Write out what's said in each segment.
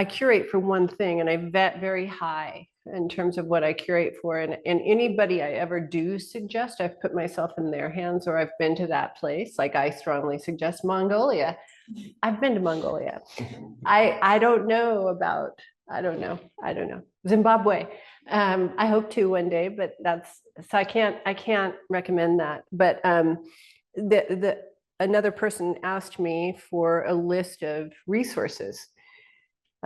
I curate for one thing, and I vet very high in terms of what I curate for. And anybody I ever do suggest, I've put myself in their hands, or I've been to that place. Like I strongly suggest Mongolia. I've been to Mongolia. I don't know about, I don't know. Zimbabwe. I hope to one day, but that's, so I can't recommend that. But another person asked me for a list of resources.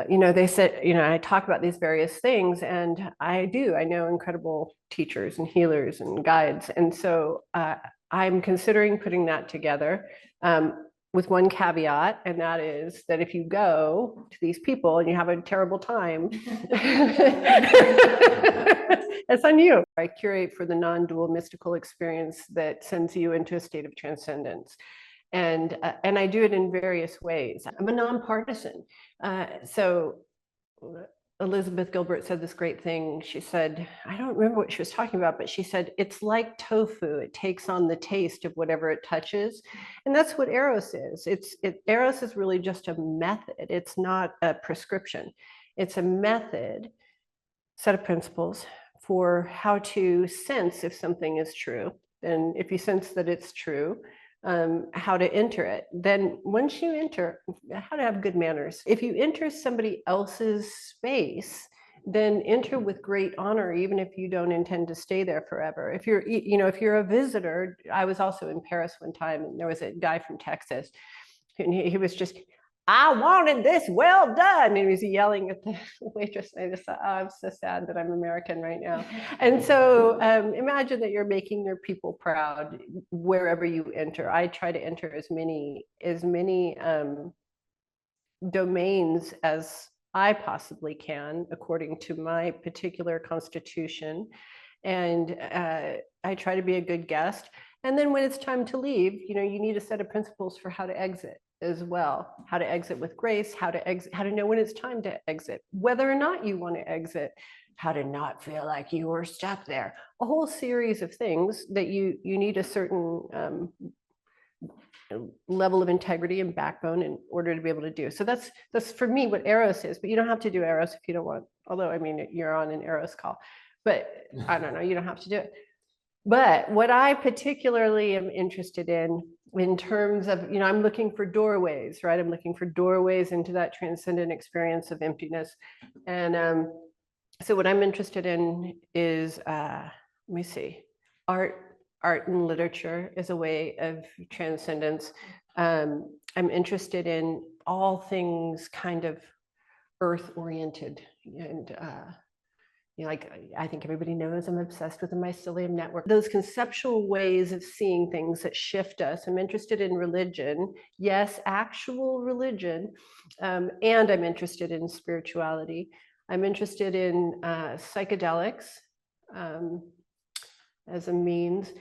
They said, I talk about these various things, and I know incredible teachers and healers and guides. And so I'm considering putting that together with one caveat, and that is that if you go to these people and you have a terrible time, it's on you. I curate for the non-dual mystical experience that sends you into a state of transcendence. And I do it in various ways. I'm a nonpartisan. So Elizabeth Gilbert said this great thing. She said, I don't remember what she was talking about, but she said, it's like tofu. It takes on the taste of whatever it touches. And that's what Eros is. Eros is really just a method. It's not a prescription. It's a method, set of principles for how to sense if something is true. And if you sense that it's true, how to enter it. Then once you enter, how to have good manners. If you enter somebody else's space, then enter with great honor, even if you don't intend to stay there forever. If you're a visitor, I was also in Paris one time, and there was a guy from Texas, and he was just, I wanted this, well done. And he was yelling at the waitress. And I just thought, oh, I'm so sad that I'm American right now. And so imagine that you're making your people proud wherever you enter. I try to enter as many domains as I possibly can, according to my particular constitution. And I try to be a good guest. And then when it's time to leave, you need a set of principles for how to exit as well, how to exit with grace, how to know when it's time to exit, whether or not you want to exit, how to not feel like you were stuck there, a whole series of things that you need a certain level of integrity and backbone in order to be able to do. So that's for me what Eros is, but you don't have to do Eros if you don't want, although I mean, you're on an Eros call, but I don't know, you don't have to do it. But what I particularly am interested in terms of, I'm looking for doorways, right? I'm looking for doorways into that transcendent experience of emptiness. And so what I'm interested in is, let me see, art and literature is a way of transcendence. I'm interested in all things kind of earth-oriented, and like I think everybody knows I'm obsessed with the mycelium network. Those conceptual ways of seeing things that shift us. I'm interested in religion, yes, actual religion, and I'm interested in spirituality. I'm interested in psychedelics as a means,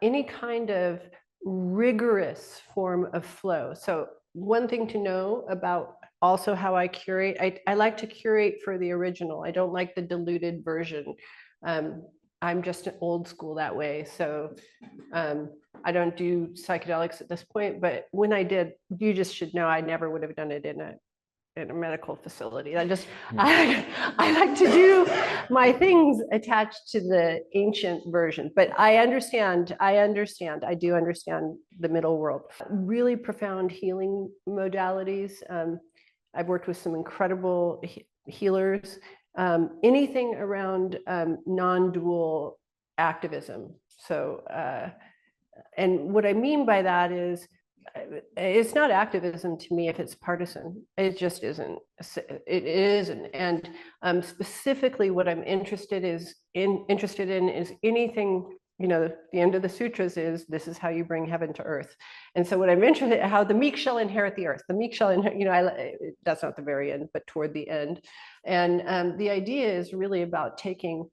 any kind of rigorous form of flow. So one thing to know about also how I curate, I like to curate for the original. I don't like the diluted version. I'm just an old school that way. So I don't do psychedelics at this point, but when I did, you just should know I never would have done it in a medical facility. I like to do my things attached to the ancient version, but I do understand the middle world. Really profound healing modalities. I've worked with some incredible healers, anything around non-dual activism. So, and what I mean by that is, it's not activism to me if it's partisan. It just isn't. It isn't. And specifically, what I'm interested in is anything. The end of the sutras is, this is how you bring heaven to earth. And so what I'm interested in, how the meek shall inherit the earth. The meek shall inherit, that's not the very end, but toward the end. And the idea is really about taking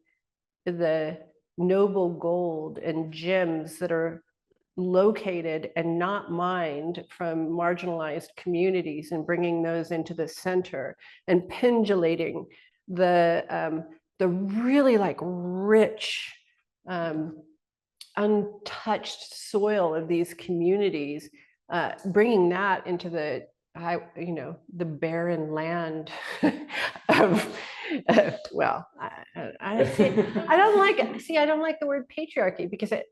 the noble gold and gems that are located and not mined from marginalized communities and bringing those into the center and pendulating the really like rich, untouched soil of these communities, bringing that into the the barren land of, well, I don't like the word patriarchy because it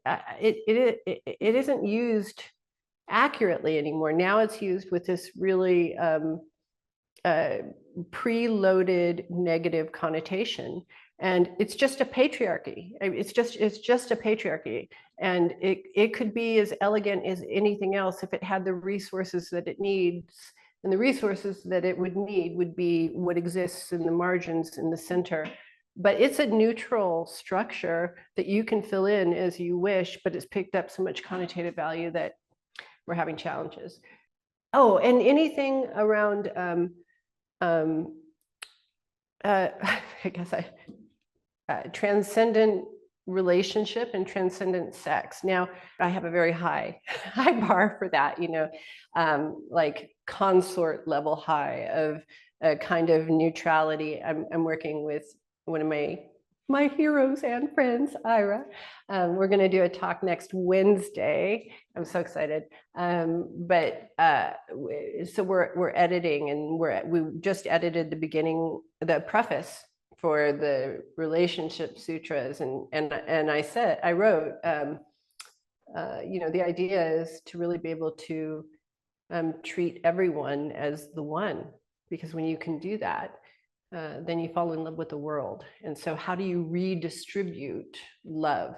isn't used accurately anymore. Now it's used with this really preloaded negative connotation, and it's just a patriarchy. It's just a patriarchy, and it could be as elegant as anything else if it had the resources that it needs, and the resources that it would need would be what exists in the margins in the center. But it's a neutral structure that you can fill in as you wish, but it's picked up so much connotative value that we're having challenges. Oh, and anything around I guess transcendent relationship and transcendent sex. Now, I have a very high bar for that, like consort level high of a kind of neutrality. I'm working with one of my heroes and friends, Ira. We're going to do a talk next Wednesday. I'm so excited. So we're editing, and we just edited the preface for the relationship sutras, and I wrote, the idea is to really be able to treat everyone as the one, because when you can do that, then you fall in love with the world. And so how do you redistribute love?